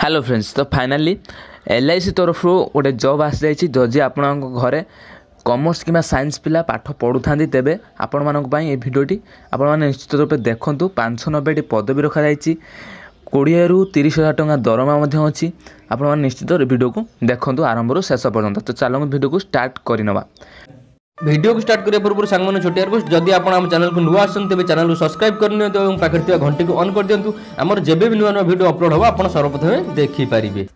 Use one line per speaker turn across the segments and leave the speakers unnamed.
Hello friends, तो finally LIC तरफ गोटे जॉब आसी जाइए जदि आपण घरे कॉमर्स कि साइंस पिला पाठ पढ़ु था तेरे आपण मानी ये भिडटी आपण निश्चित रूप से देखूँ 590 पदवी रखा 20 ରୁ 30,000 टंका दरमा अच्छी आपण निश्चित भिडियो को देखूँ आरंभ शेष पर्यंत। तो चलो भिडियो को स्टार्ट करवा।
वीडियो को स्टार्ट करिया पूर्व सांग मैंने छोटिया रिक्वेस्ट जदि आप चैनल को नुआ आसन तेज चैनल को सब्सक्राइब कर नियंतु और पाखे घंटी को ऑन कर दियंतु आमर जेबे भी नुआ नुआ वीडियो अपलोड हो आप सर्वप्रथम देखि पारिबे।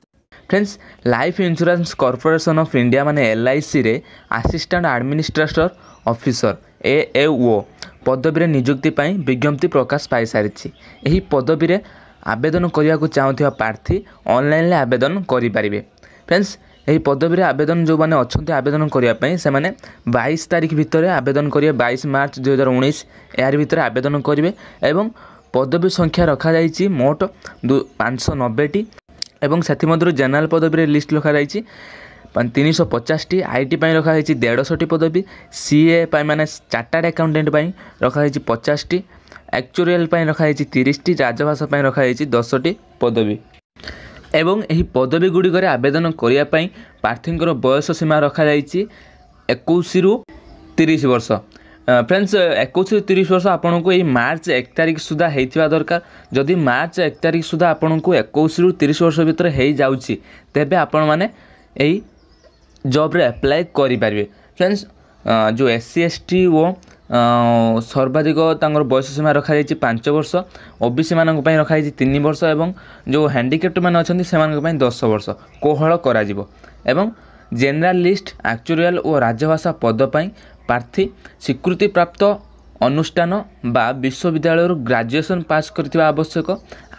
Friends, life insurance corporation of India माने LIC रे असिस्टेंट एडमिनिस्ट्रेटर ऑफिसर AAO पदवी नियुक्ति पाई विज्ञप्ति प्रकाश पाई सारी। यही पदवी रे आवेदन करने को चाहूथिबा प्रार्थी ऑनलाइन आवेदन करि पारिबे। फ्रेंड्स, यही पदवी आवेदन जो मैंने अच्छा आवेदन करने से 22 तारीख भितर आवेदन करेंगे 22 मार्च 2019 यार भीतर आवेदन करेंगे एवं पदवी संख्या रखा जाइए मोट 590टी एवं से जनरल पदवी लिस्ट रखा जाइए 350टी IT रखा जाइए 150टी पदवी CA माने चार्टर्ड अकाउंटेंट रखा जाइए 50टी एक्चुअरियल रखा जाइए 30टी राजभाषा रखा जाइए 10टी पदवी एवं यही पदवी गुड़िक आवेदन करने प्रार्थी बयस सीमा रखा जाइए 21 ରୁ 30 वर्ष। फ्रेंड्स, 21 ରୁ 30 वर्ष आपन को यही मार्च 1 तारीख सुधा होता दरकार। जदि मार्च 1 तारीख सुधा आपन को 21 ରୁ 30 वर्ष भितर हो जाउछि तेबे आपण माने यही जॉब रे अप्लाई करि पारिबे। फ्रेंड्स, जो SC ST वो सर्वाधिक बयस सीमा रखा जाइए 5 वर्ष, OBC मानक रखा जाइए 3 वर्ष एवं जो हैंडिकेप्ट मैंने अच्छा से 10 वर्ष कोहल करा एवं जनरल लिस्ट एक्चुअरियल और राजभाषा पदपाई प्रार्थी स्वीकृति प्राप्त अनुष्ठान बा विश्वविद्यालय ग्रेजुएशन पास करथिबा आवश्यक।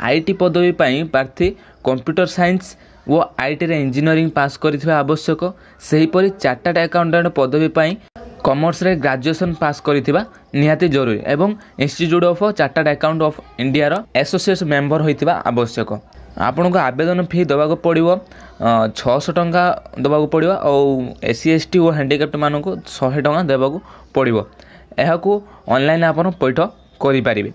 IT पदवी पाई प्रार्थी कंप्यूटर साइंस वो IT रे इंजीनियरिंग पास करथिबा आवश्यक। सेहीपरि चार्टर्ड अकाउंटेंट पदवी पाई कॉमर्स रे ग्रेजुएशन पास करथिबा निहाती जरूरी एवं institute of chartered account of India रो एसोसिएट मेंबर होइतिबा आवश्यक। आपन को आवेदन फी दबाको पड़िबो 600 टंका दबाको पड़िबो और SC ST और हैंडिकैप्ट मानन को 100 टंका देबाको पड़िबो। एहा को ऑनलाइन आपन पैठ करि पारिबे।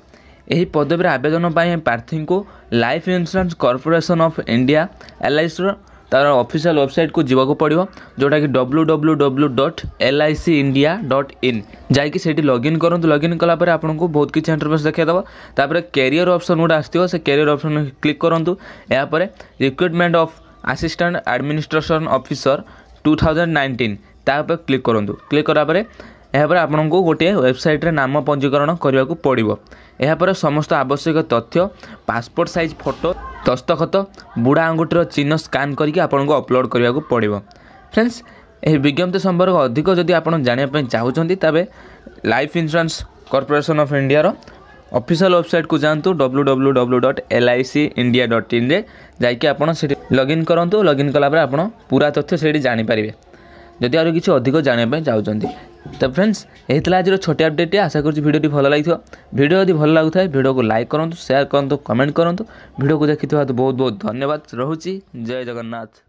एही पदवी आवेदन पाई प्रार्थी को life insurance corporation of India LIC रो तार ऑफिशियल वेबसाइट को जीवा को पड़ो जोटा कि www.licindia.in जाकि सेठी लॉगिन करंतु। लॉगिन कला पर आपन को बहुत किछि इंटरफेस देखाइदबो। तापर कैरियर ऑप्शन गोटे आसथिबो से कैरियर ऑप्शन क्लिक करंतु। या पर recruitment of assistant administration officer 2019 ता पर क्लिक करंतु। क्लिक करा पर यहाँ पर आपन को गोटे वेबसाइट रे नाम पंजीकरण करने को पड़ो। यहाँ पर समस्त आवश्यक तथ्य पासपोर्ट साइज फोटो दस्तखत बुढ़ा आंगुठीर चिन्ह स्कान करके आपन को अपलोड करने को पड़ो। फ्रेंड्स, यह विज्ञप्ति संपर्क अधिक जदि आपन जानिया चाहूँगी तबे life insurance corporation of India रो ऑफिशियल वेबसाइट को जातु www.licindia.in रे जाकि आपन से लॉगिन करंतु। लॉगिन कला पर आपन पूरा तथ्य से जानि पारिबे जदि आरो किछि अधिक जानिया चाहूँगी। तो फ्रेंड्स, यही आज छोटे अपडेट। आशा करूँ वीडियो भल लगी। वीडियो यदि भल लगुता है वीडियो को लाइक करूँ, शेयर करूँ, कमेंट करूँ। वीडियो को देखि बहुत बहुत धन्यवाद। रहुछि। जय जगन्नाथ।